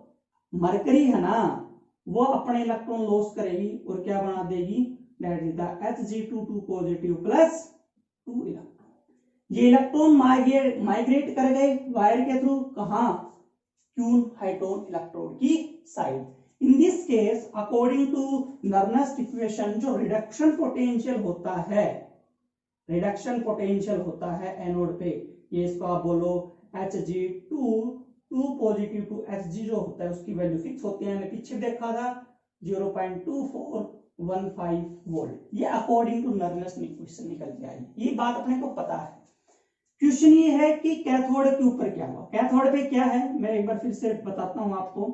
मरकरी है ना वो अपने इलेक्ट्रॉन लॉस करेगी और क्या बना देगी, that is the Hg22 positive plus 2 electron. ये इलेक्ट्रॉन माइग्रेट कर गए वायर के थ्रू, कहां, क्वीन हाइड्रोन इलेक्ट्रोड की side. In this case according to Nernst equation जो रिडक्शन पोटेंशियल होता है, रिडक्शन पोटेंशियल होता है एनोड पे, ये इसको आप बोलो Hg2 पॉजिटिव टू Hg जो होता है उसकी वैल्यू फिक्स होती है, मैंने पीछे देखा था 0.2415 वोल्ट, ये अकॉर्डिंग टू नर्नेस्ट इक्वेशन निकल के आई, ये बात अपने को पता है। क्वेश्चन ये है कि कैथोड के ऊपर क्या हुआ। कैथोड पे क्या है मैं एक बार फिर से बताता हूं आपको।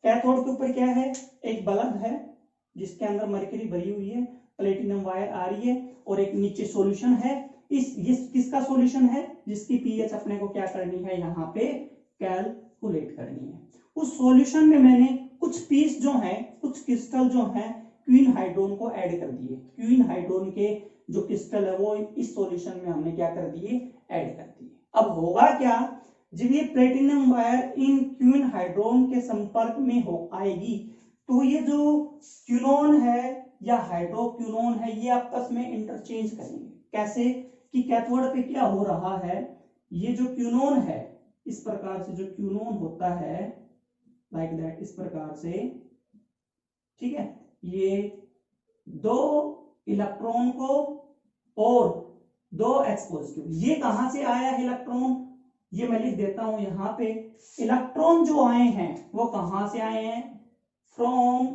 कैथोड के ऊपर क्या है, एक बल्ब है जिसके अंदर मरकरी भरी हुई है, प्लेटिनम वायर आ रही है और एक नीचे सॉल्यूशन है। इस किसका सॉल्यूशन है, जिसकी पीएच अपने को क्या करनी है यहाँ पे कैलकुलेट करनी है। उस सॉल्यूशन में मैंने कुछ पीस जो है, कुछ क्रिस्टल जो है क्वीन हाइड्रोन को ऐड कर दिए। क्वीन हाइड्रोन के जो क्रिस्टल है वो इस सॉल्यूशन में हमने क्या कर दिए, ऐड कर दिए। अब होगा क्या, जब ये प्लेटिनम वायर इन क्वीन हाइड्रोन के संपर्क में हो आएगी तो ये जो क्यूनोन है या हाइड्रोक्यूनोन है ये आपस में इंटरचेंज करेंगे। कैसे कि कैथोड पे क्या हो रहा है, ये जो क्यूनोन है इस प्रकार से, जो क्यूनोन होता है लाइक दैट, इस प्रकार से, ठीक है, ये दो इलेक्ट्रॉन को और दो H पॉजिटिव, ये कहां से आया है इलेक्ट्रॉन, ये मैं लिख देता हूं यहां पे। इलेक्ट्रॉन जो आए हैं वो कहां से आए हैं, फ्रॉम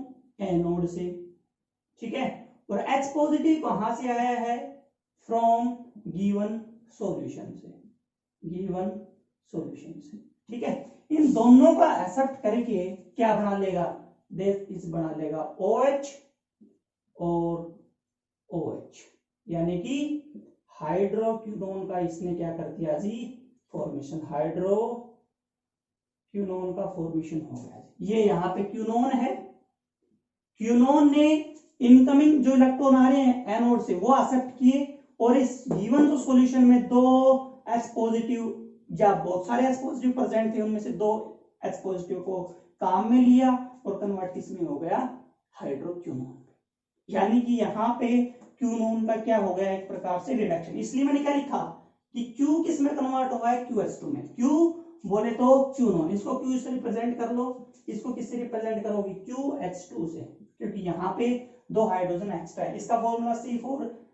एनोड से, ठीक है, और H पॉजिटिव कहां से आया है, फ्रॉम गिवन सॉल्यूशन से, गिवन सॉल्यूशन से, ठीक है। इन दोनों का एक्सेप्ट करके क्या बना लेगा, देख इस बना लेगा OH और OH, यानी कि हाइड्रोक्यूनोन का इसने क्या कर दिया जी, फॉर्मेशन, हाइड्रोक्यूनोन का फॉर्मेशन हो गया। ये यहाँ पे क्यूनोन है, क्यूनोन ने इनकमिंग जो इलेक्ट्रॉन आ रहे हैं एनोड से वो एक्सेप्ट किए और इस गिवन जो सॉल्यूशन में दो H पॉजिटिव या बहुत सारे H पॉजिटिव प्रेजेंट थे, उनमें से दो H पॉजिटिव को काम में लिया और कन्वर्ट इसमें हो गया हाइड्रोक्यूनोन। यानी कि यहाँ पे क्यूनोन का क्या हो गया, एक प्रकार से रिडक्शन। इसलिए मैंने क्या लिखा कि Q किस में कन्वर्ट हुआ है, QH2 में। Q बोले तो क्यूनोन, इसको Q से रिप्रेजेंट कर लो, इसको किससे रिप्रेजेंट करोगे, QH2 से, क्योंकि यहाँ पे दो हाइड्रोजन एक्स्ट्रा है। इसका फॉर्मूला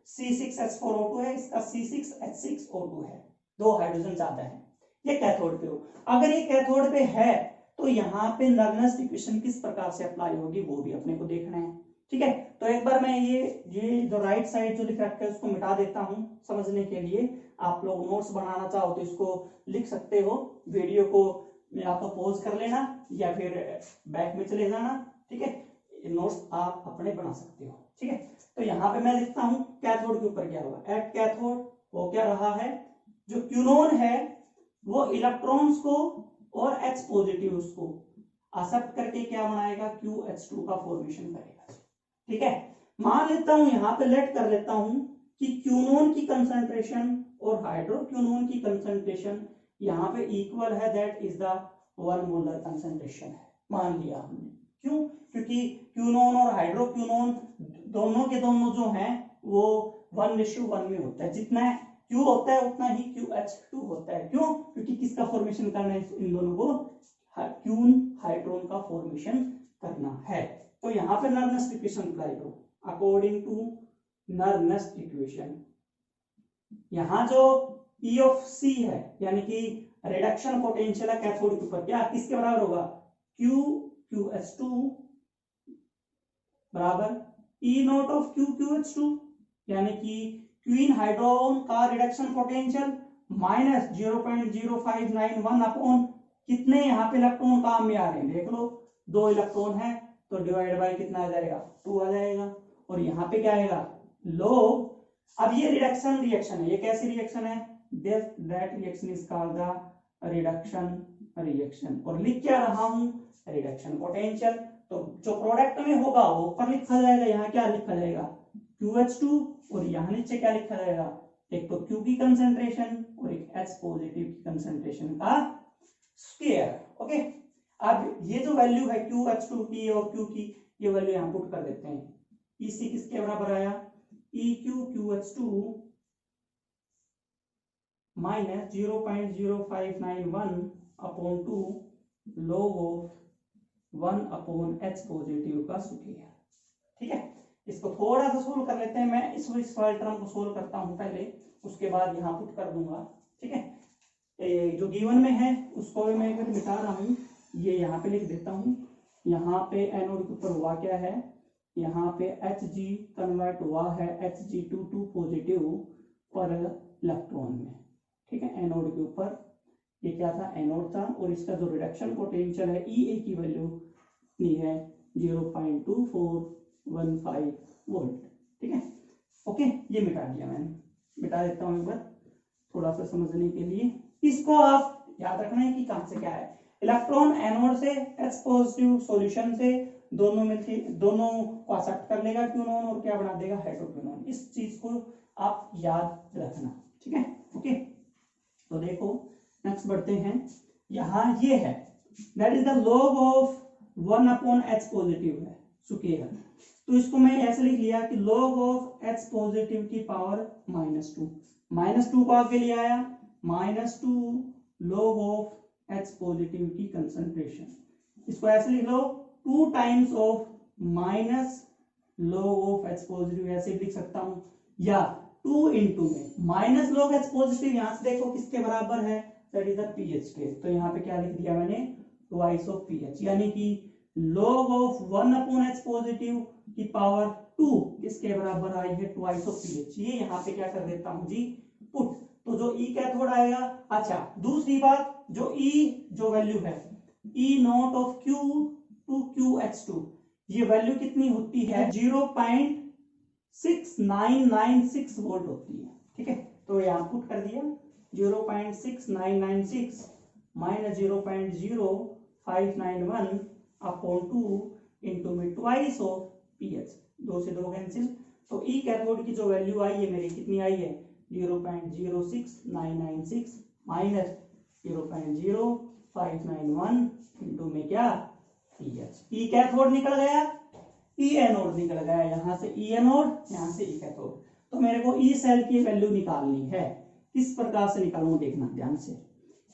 C6H4O2 है, इसका C6H6O2 है, दो हाइड्रोजन ज्यादा है। ये कैथोड पे हो, अगर ये कैथोड पे है तो यहाँ पे नर्नेस्ट इक्वेशन किस प्रकार से अप्लाई होगी वो भी अपने को देखना है, ठीक है। तो एक बार मैं ये जो राइट साइड जो लिख रखा है उसको मिटा देता हूं समझने के लिए। आप लोग नोट्स बनाना चाहो तो इसको लिख सकते हो, वीडियो को या तो पॉज कर लेना या फिर बैक में चले जाना, ठीक है, नोट्स आप अपने बना सकते हो, ठीक है। तो यहाँ पे मैं लिखता हूँ कैथोड के ऊपर क्या हुआ, एट कैथोड वो क्या रहा है, जो क्यूनोन है वो इलेक्ट्रॉन्स को और H पॉजिटिव को एक्सेप्ट करके क्या बनाएगा, QH2 का फॉर्मेशन करेगा, ठीक है। मान लेता हूं यहां पे लेट कर लेता हूं कि क्यूनोन की कंसंट्रेशन और हाइड्रोक्यूनोन की कंसंट्रेशन यहां पे इक्वल है, that is the 1 molar concentration है, मान लिया हमने। क्यों, क्योंकि क्यूनोन और हाइड्रोक्यूनोन दोनों के दोनों जो हैं वो 1:1 में होता है, जितना Q होता है उतना ही QH2 होता है। क्यों, क्योंकि किसका फॉर्मेशन करना है, इन दोनों को क्यून हाइड्रोन का फॉर्मेशन करना है। तो यहाँ पे नर्नेस्ट इक्वेशन अप्लाई करो, अकॉर्डिंग टू नर्नेस्ट इक्वेशन। यहाँ जो E ऑफ C है यानी कि रिडक्शन पोटेंशियल है कैथोड के ऊपर, क्या किसके बराबर होगा, QH2 बराबर E नॉट ऑफ QH2, यानी कि क्वीन हाइड्रोन का रिडक्शन पोटेंशियल माइनस 0.0591 अपॉन कितने यहाँ पे इलेक्ट्रॉन काम में आ रहे हैं, देख लो दो इलेक्ट्रॉन है तो डिवाइड बाय कितना आ जाएगा, 2 आ जाएगा, और यहाँ पे क्या आएगा, लोग। अब ये रिडक्शन रिएक्शन है, ये कैसी रिएक्शन है, that reaction is called the reduction reaction, और लिख क्या रहा हूं, रिडक्शन पोटेंशियल। तो जो प्रोडक्ट में होगा वो ऊपर लिखा जाएगा, यहाँ क्या लिखा जाएगा, QH2, और यहाँ नीचे क्या लिखा जाएगा, एक तो Q की कंसंट्रेशन और एक H पॉजिटिव की कंसंट्रेशन का स्क्वायर, ओके। अब ये जो वैल्यू है QH2 की और Q की, ये वैल्यू यहाँ पुट कर देते हैं। EC किसके बराबर आया, EQQH2 minus 0.0591 upon 2 log of 1/H positive का स्क्वायर। ठीक है, इसको थोड़ा सा सोल्व कर लेते हैं। मैं इस वाले टर्म को सोल्व करता हूं पहले, उसके बाद यहाँ पुट कर दूंगा। ठीक है, जो गिवन में है उसको भी मैं एक बार मिटा रहा हूँ, ये यहाँ पे लिख देता हूँ। यहाँ पे एनोड के ऊपर हुआ क्या है, यहाँ पे Hg कन्वर्ट हुआ है Hg टू पॉजिटिव पर इलेक्ट्रॉन में। ठीक है, एनोड के ऊपर ये क्या था, एनोड था, और इसका जो रिडक्शन पोटेंशियल है EA की वैल्यू ली है 0.2415 वोल्ट। ठीक है, ओके, ये मिटा दिया मैंने, मिटा देता हूँ एक बार थोड़ा सा समझने के लिए। इसको आप याद रखना है कि कहां से क्या है। इलेक्ट्रॉन एनोड से H पॉजिटिव सॉल्यूशन से दोनों में दोनों को एक्सेप्ट कर लेगा क्यूनोन, और क्या बना देगा, हाइड्रोक्यूनोन। इस चीज को आप याद रखना। ठीक है, ओके, तो देखो नेक्स्ट बढ़ते हैं। यहाँ ये है, that is the log of 1/H positive है स्क्वायर। तो इसको मैं ऐसे लिख लिया कि log ऑफ H पॉजिटिव की पावर -2, -2 को आगे ले आया, -2 log ऑफ H पॉजिटिव की कंसंट्रेशन। इसको ऐसे लिख लो 2 times of minus log of H positive, ऐसे लिख सकता हूं, या 2 इंटू में माइनस log H पॉजिटिव, यहां से देखो किसके बराबर है, दैट इज द pH के। तो यहाँ पे क्या लिख दिया मैंने, ट्वाइस ऑफ pH, यानी कि log ऑफ 1/H पॉजिटिव की पावर 2 किसके बराबर आई है, ट्वाइस ऑफ pH। ये यहाँ पे क्या कर देता हूं जी, पुट। तो जो E कैथोड आएगा। अच्छा, दूसरी बात, जो E जो वैल्यू है E not of Q to QH2, ये वैल्यू कितनी होती है, 0.6996 वोल्ट होती है। ठीक है, तो यहाँ पुट कर दिया 0.6996 माइनस 0.0591 अपॉन 2 इंटू में ट्वाइस ऑफ pH, 2 से 2 कैंसिल। तो E कैथोड की जो वैल्यू आई है मेरी, कितनी आई है, 0.06996 माइनस 0.0591 इंटू में क्या, pH। E कैथोड निकल गया, E एनोड निकल गया, यहाँ से E एनोड, यहाँ से E कैथोड। तो मेरे को E सेल की वैल्यू निकालनी है। किस प्रकार से निकालूंगा, देखना ध्यान से।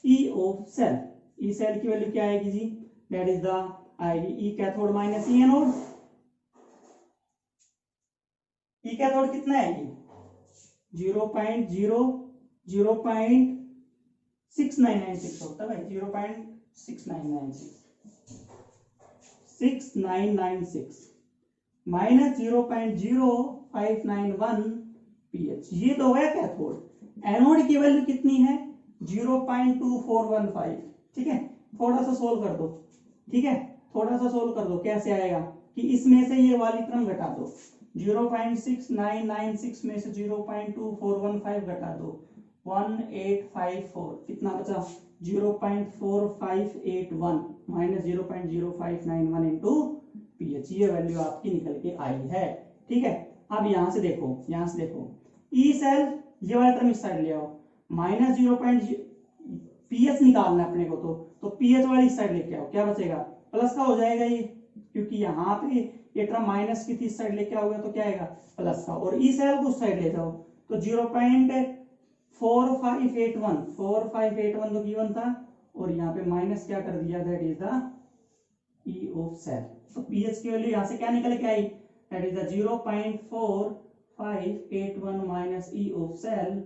E of cell, E cell की वैल्यू क्या आएगी जी, दैट इज द आएगी E cathode minus E anode. E cathode कितना आएगी, 0.6996 होता है भाई, 0.6996 माइनस 0.0591 pH, ये तो है कैथोड। एनोड की वैल्यू कितनी है, 0.2415। ठीक है, थोड़ा सा सोल्व कर दो। ठीक है, थोड़ा सा सोल्व कर दो, कैसे आएगा कि इसमें से ये वाली टर्म घटा दो, 0.6996 में से 0.2415 घटा दो, 1854, कितना बचा, 0.4581 माइनस 0.0591 इंटू pH। ये वैल्यू आपकी निकल के आई है। ठीक है, अब यहां से देखो, यहां से देखो, E सेल ये वाला टर्म इस साइड ले आओ, माइनस 0. pH निकालना है अपने को, तो pH वाली इस साइड लेके आओ, क्या बचेगा, प्लस का हो जाएगा ये, क्योंकि यहाँ पे ये टर्म माइनस की थी, इस साइड लेके आओगे तो क्या आएगा, प्लस का। और E सेल को उस साइड ले जाओ, तो 0.4581 तो गिवन था, और यहाँ पे माइनस क्या कर दिया, that is the E of cell. तो pH की वैल्यू यहाँ से क्या निकल के आई, that is the 0.4581 minus E of cell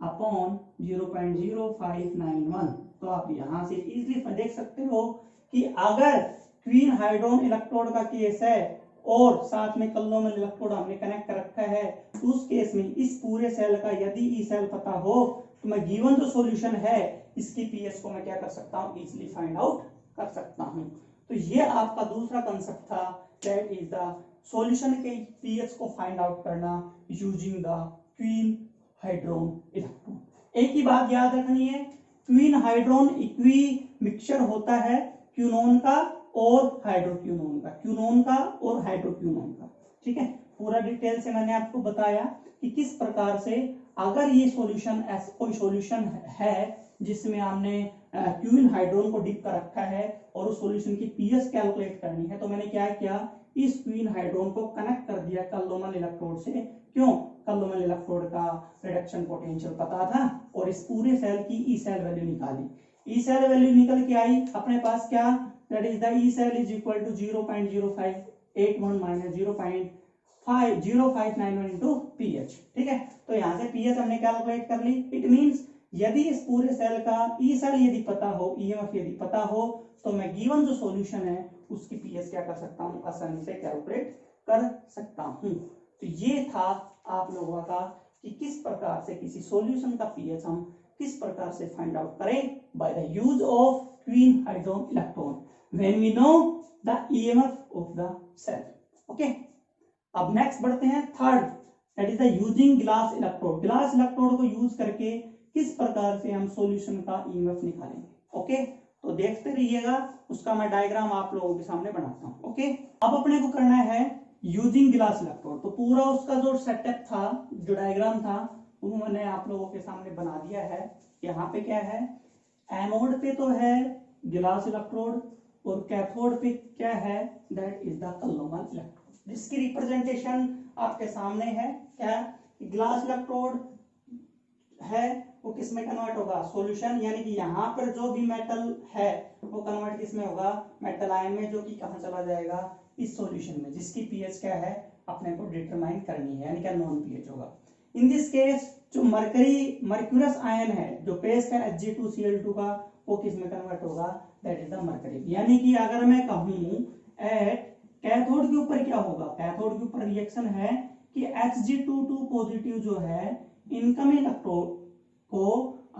upon 0.0591। तो आप यहां से इजीली देख सकते हो कि अगर क्वीन हाइड्रोन इलेक्ट्रोड का केस है और साथ में कलोमल इलेक्ट्रोड हमने कनेक्ट कर रखा है, तो उस केस में इस पूरे सेल का यदि ई सेल पता हो, तो मैं गिवन जो सॉल्यूशन है इसकी पीएच को मैं क्या कर सकता हूं, इजीली फाइंड आउट कर सकता हूं। तो ये आपका दूसरा कंसेप्ट था, दैट इज द सॉल्यूशन के पीएच को फाइंड आउट करना यूजिंग द क्वीन हाइड्रोन इलेक्ट्रोन। एक ही बात याद रखनी है, क्वीन हाइड्रोन इक्वी मिक्सचर होता है क्यूनोन का और हाइड्रोक्यूनोन का, क्यूनोन का और हाइड्रोक्यूनोन का। ठीक है, पूरा डिटेल से मैंने आपको बताया कि किस प्रकार से अगर ये सॉल्यूशन कोई सॉल्यूशन है जिसमें हमने क्वीन हाइड्रोन को डिप कर रखा है और उस सॉल्यूशन की पीएच कैलकुलेट करनी है, तो मैंने क्या किया, इस क्वीन हाइड्रोन को कनेक्ट कर दिया कलोमल इलेक्ट्रोड से। क्यों, कलोमल इलेक्ट्रोड का रिडक्शन पोटेंशियल पता था, और इस पूरे सेल की ई सेल वैल्यू निकाली। ई सेल वैल्यू निकल के आई अपने पास क्या, that is the E cell is equal to 0.0581 minus 0.0591 into pH. ठीक है, तो यहाँ से पीएच हमने कैलकुलेट कर ली। इट मींस यदि इस पूरे सेल का ई सेल यदि पता हो, ईएमएफ यदि पता हो, तो मैं गिवन जो सॉल्यूशन है उसकी पीएच क्या कर सकता हूँ, आसानी से कैलकुलेट कर सकता हूँ। तो ये था आप लोगों का कि किस प्रकार से किसी सॉल्यूशन का पीएच हम किस प्रकार से फाइंड आउट करें by the use of twin hydrogen electron when we know the EMF of the cell. Okay, अब नेक्स्ट बढ़ते हैं third, that is the using glass electrode. Glass electrode को यूज करके किस प्रकार से हम सॉल्यूशन का ईएमएफ निकालेंगे। ओके, तो देखते रहिएगा, उसका मैं डायग्राम आप लोगों के सामने बनाता हूं। ओके, अब अपने को करना है यूजिंग ग्लास इलेक्ट्रोड। तो पूरा उसका जो सेटअप था, जो डायग्राम था, वो मैंने आप लोगों के सामने बना दिया है। यहाँ पे क्या है, एनोड पे तो है ग्लास इलेक्ट्रोड और कैथोड पे क्या है, that is the calomel electrode, जिसकी रिप्रेजेंटेशन आपके सामने है। क्या, ग्लास इलेक्ट्रोड है वो किस में कन्वर्ट होगा, सॉल्यूशन, यानी कि यहाँ पर जो भी मेटल है वो कन्वर्ट किस में होगा, मेटल आयन में, जो कि कहाँ चला जाएगा, इस सॉल्यूशन में, जिसकी पीएच क्या है अपने को डिटरमाइन करनी है, यानी कि नॉन पीएच होगा। इन दिस केस जो मर्क्यूरस आयन है, जो पेस्ट है Hg2Cl2 का, वो किस में कन्वर्ट होगा, दैट इज द मर्करी। यानी कि अगर मैं कहूँ एट कैथोड के ऊपर क्या होगा, कैथोड के ऊपर रिएक्शन है कि Hg22 पॉजिटिव जो है इनकमिंग इलेक्ट्रोड को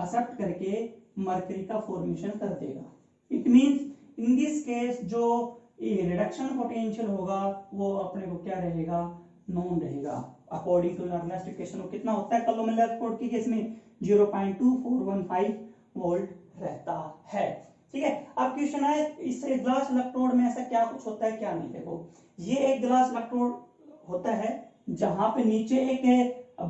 एक्सेप्ट करके मर्करी का फॉर्मेशन कर देगा। It means in this case जो रिडक्शन पोटेंशियल होगा वो अपने को क्या रहेगा, नॉन रहेगा। अकॉर्डिंग टू अर्नेस्ट इक्वेशन वो कितना होता है कलोमल इलेक्ट्रोड की केस में, 0.2415 वोल्ट रहता है। ठीक है, अब क्वेश्चन है इस ग्लास इलेक्ट्रोड में ऐसा क्या कुछ होता है क्या नहीं। देखो, ये एक ग्लास इलेक्ट्रोड होता है जहां पे नीचे एक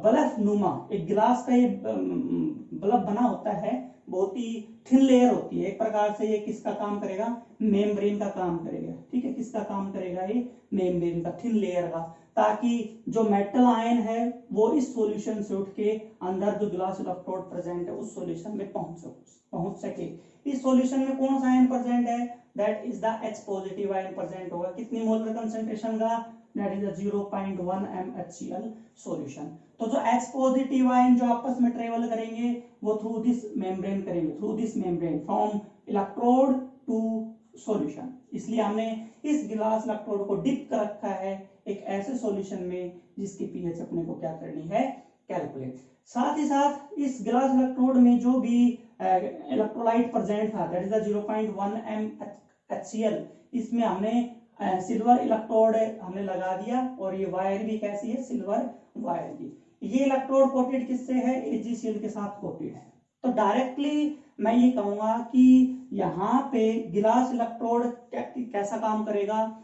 बल्ब नुमा एक ग्लास का ये बल्ब बना होता है, बहुत ही थिन लेयर होती है। एक प्रकार से ये किसका काम करेगा, मेम्ब्रेन का काम करेगा। ठीक है, किसका काम करेगा, ये मेम्ब्रेन का, थिन लेयर का, ताकि जो मेटल आयन है वो इस सॉल्यूशन से उठ के अंदर जो ग्लास इलेक्ट्रोड प्रेजेंट है उस सॉल्यूशन में पहुंच सके। इस सॉल्यूशन में कौन सा आयन प्रेजेंट है, that is the H positive ion present होगा। कितनी मोलर कंसंट्रेशन का, दैट इज 0.1 mHCl सॉल्यूशन। तो जो H पॉजिटिव आयन जो आपस में ट्रेवल करेंगे वो थ्रू दिस मेम्ब्रेन करेंगे, through this membrane from electrode to solution. इसलिए हमने इस ग्लास इलेक्ट्रोड को डिप कर रखा है एक ऐसे सॉल्यूशन में जिसकी पीएच अपने को क्या करनी है, कैलकुलेट। साथ ही साथ इस ग्लास इलेक्ट्रोड में जो भी इलेक्ट्रोलाइट प्रेजेंट था, दैट इज 0.1 mHCl, इसमें हमने सिल्वर इलेक्ट्रोड हमने लगा दिया और ये वायर भी कैसी है, सिल्वर वायर की। ये इलेक्ट्रोड कोटेड किससे है, AgCl के साथ कोटेड है। तो डायरेक्टली मैं ये कहूंगा कि यहाँ पे ग्लास इलेक्ट्रोड कैसा काम करेगा,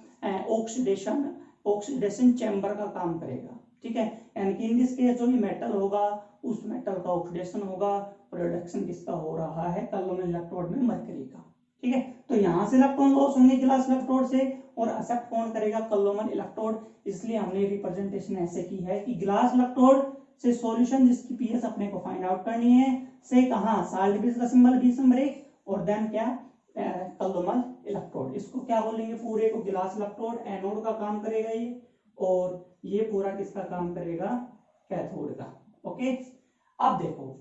ऑक्सीडेशन चैम्बर का काम करेगा। ठीक है, यानी कि इन दिस केस जो भी मेटल होगा उस मेटल का ऑक्सीडेशन होगा और रिडक्शन किसका हो रहा है, कलोमल इलेक्ट्रोड में मरकरी का। ठीक है, तो यहां से इलेक्ट्रॉन लॉस होंगे ग्लास इलेक्ट्रोड से और एक्सेप्ट कौन करेगा, कलोमल इलेक्ट्रोड। इसलिए हमने रिप्रेजेंटेशन ऐसे की है कि ग्लास इलेक्ट्रोड से सॉल्यूशन जिसकी पीएच अपने को फाइंड आउट करनी है, से कहां, साल्ट बेस का सिंबल बी ब्रेक, और देन क्या, कलोमल इलेक्ट्रोड। इसको क्या बोलेंगे, पूरे को ग्लास इलेक्ट्रोड एनोड का काम करेगा ये, और ये पूरा किसका काम करेगा, कैथोड का। ओके, अब देखो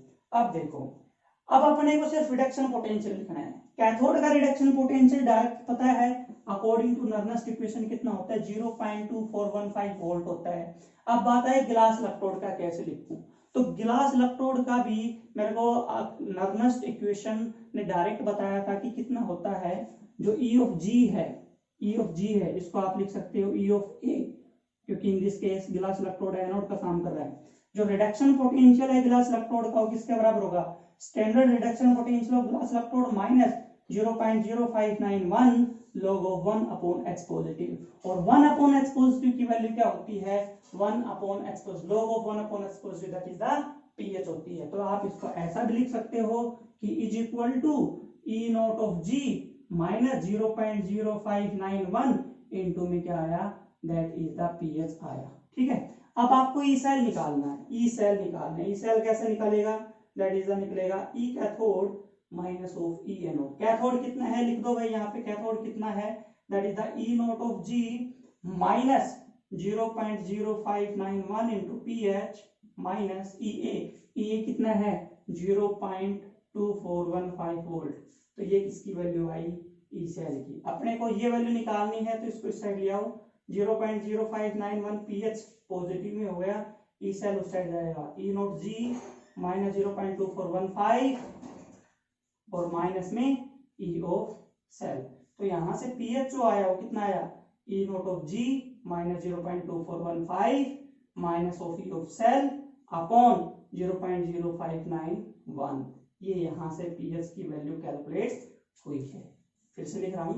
अब अपने को सिर्फ रिडक्शन पोटेंशियल लिखना है। कैथोड का रिडक्शन पोटेंशियल डायरेक्ट पता है, अकॉर्डिंग टू नर्नस्ट इक्वेशन कितना होता है, 0.2415 वोल्ट होता है। अब बात है ग्लास इलेक्ट्रोड का कैसे लिखूं। तो ग्लास इलेक्ट्रोड का भी मेरे को नर्नस्ट इक्वेशन ने डायरेक्ट बताया था कि कितना होता है, जो E ऑफ G है, इसको आप लिख सकते हो E ऑफ A, क्योंकि इन this case glass electrode anode का काम कर रहा है। जो रिडक्शन पोटेंशियल है ग्लास इलेक्ट्रोड का, वो किसके बराबर होगा, standard reduction potential of glass electrode minus 0.0591 log of 1 upon H positive, और 1 upon H पॉजिटिव की वैल्यू क्या होती है, 1 upon H positive, log of 1 upon H positive that is the pH होती है। तो आप इसको ऐसा भी लिख सकते हो कि is equal to E not of G minus 0.0591 into में क्या आया, दैट इज द pH आया। ठीक है, अब आपको ई सेल निकालना है, ई सेल कैसे निकालेगा, दैट इज निकलेगा E cathode minus of E anode. Cathode कितना है लिख दो भाई यहाँ पे, कैथोड कितना है, that is the E note of G minus 0.0591 into P H minus E A कितना है 0.2415 वोल्ट। तो ये किसकी वैल्यू आई, ई सेल की। अपने को ये वैल्यू निकालनी है तो इसको इस साइड ले आओ, 0.0591 पीएच पॉजिटिव में हो गया, ई सेल उस साइड जाएगा, ई नोट जी माइनस 0.2415 और माइनस में ई ऑफ सेल। तो यहां से पीएच जो आया वो कितना आया, E note of G minus 0.2415 minus of E of cell upon 0.0591। ये यहां से पीएच की वैल्यू कैलकुलेट हुई है। फिर से लिख रहा हूं,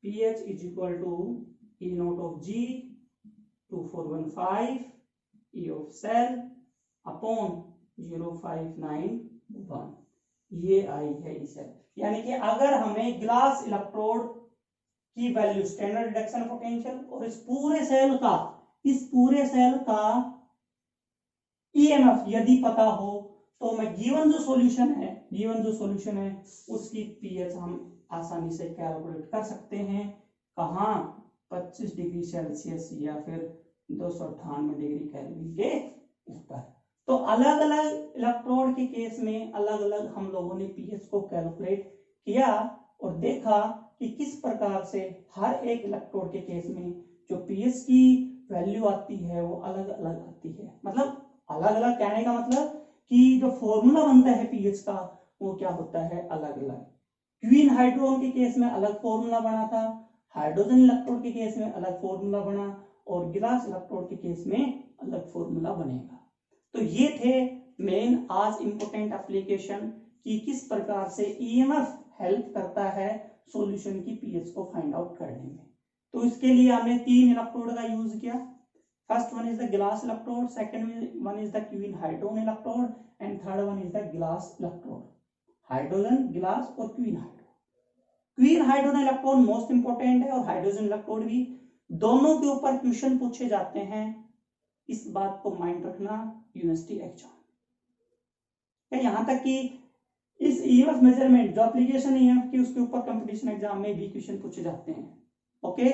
pH is equal to E note of G 2415 E of cell upon 0591, ये आई है ई सेल। यानी कि अगर हमें ग्लास इलेक्ट्रोड की वैल्यू स्टैंडर्ड रिडक्शन पोटेंशियल और इस पूरे सेल का ईएमएफ यदि पता हो तो मैं गिवन जो सॉल्यूशन है उसकी पीएच हम आसानी से कैलकुलेट कर सकते हैं। कहाँ, 25 डिग्री सेल्सियस या फिर 298 डिग्री केल्विन के ऊपर। तो अलग अलग इलेक्ट्रोड के केस में अलग अलग हम लोगों ने पीएच को कैलकुलेट किया और देखा कि किस प्रकार से हर एक इलेक्ट्रोड के केस में जो पीएच की वैल्यू आती है वो अलग अलग आती है। मतलब अलग अलग कहने का मतलब कि जो फॉर्मूला बनता है पीएच का वो क्या होता है, अलग अलग। क्वीन हाइड्रोन के केस में अलग फॉर्मूला बना था, हाइड्रोजन इलेक्ट्रोड के केस में अलग फॉर्मूला बना और गिलास इलेक्ट्रोड के केस में अलग फॉर्मूला बनेगा। तो ये थे मेन आज इंपॉर्टेंट एप्लीकेशन कि किस प्रकार से ईएमएफ हेल्प करता है सॉल्यूशन की पीएच को फाइंड आउट करने में। तो इसके लिए हमने 3 इलेक्ट्रोड का यूज किया। First one is the glass electrode, second one is the quinhydrone electrode and third one is the glass electrode. Hydrogen, glass और quinhydrone. Quinhydrone electrode most important है और hydrogen electrode भी, दोनों के ऊपर question पूछे जाते हैं। इस बात को माइंड रखना यूनिवर्सिटी एग्जाम। यहां तक कि इस ईएमएफ मेजरमेंट जो एप्लीकेशन ईएमएफ की उसके ऊपर कंपटीशन एग्जाम में भी क्वेश्चन पूछे जाते हैं। ओके।